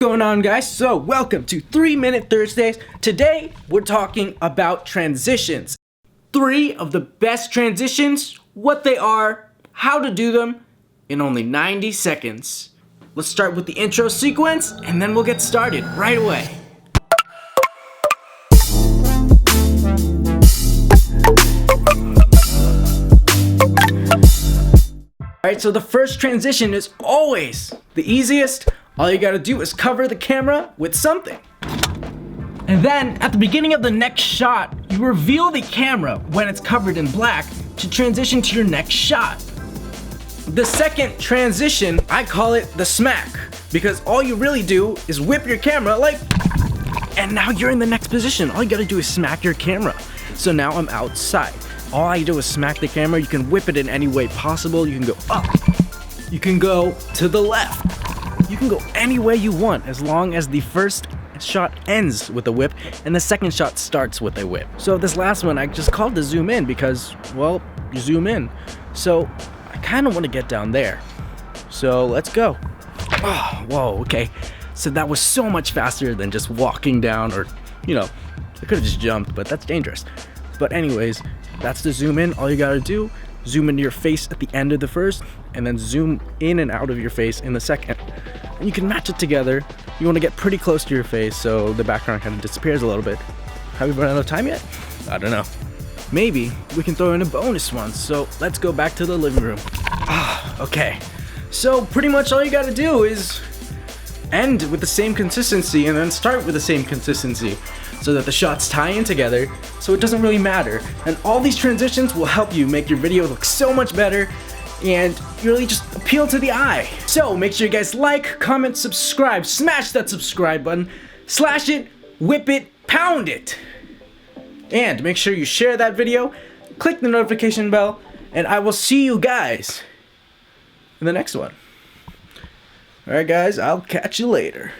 Going on, guys? So welcome to 3-Minute Thursdays. Today we're talking about transitions. 3 of the best transitions, what they are, how to do them in only 90 seconds. Let's start with the intro sequence and then we'll get started right away. Alright, so the first transition is always the easiest. All you gotta do is cover the camera with something. And then, at the beginning of the next shot, you reveal the camera when it's covered in black to transition to your next shot. The second transition, I call it the smack, because all you really do is whip your camera and now you're in the next position. All you gotta do is smack your camera. So now I'm outside. All I do is smack the camera. You can whip it in any way possible. You can go up. You can go to the left. You can go any way you want as long as the first shot ends with a whip and the second shot starts with a whip. So this last one I just called the zoom in because, well, you zoom in. So I kind of want to get down there. So let's go. Oh, whoa, okay. So that was so much faster than just walking down or, I could have just jumped, but that's dangerous. But anyways, that's the zoom in. All you gotta do, zoom into your face at the end of the first and then zoom in and out of your face in the second. And you can match it together. You want to get pretty close to your face so the background kind of disappears a little bit. Have we run out of time yet? I don't know. Maybe we can throw in a bonus one. So let's go back to the living room. Okay. So pretty much all you gotta do is end with the same consistency and then start with the same consistency so that the shots tie in together so it doesn't really matter. And all these transitions will help you make your video look so much better and really just appeal to the eye. So make sure you guys like, comment, subscribe, smash that subscribe button, slash it, whip it, pound it. And make sure you share that video, click the notification bell, and I will see you guys in the next one. Alright guys, I'll catch you later.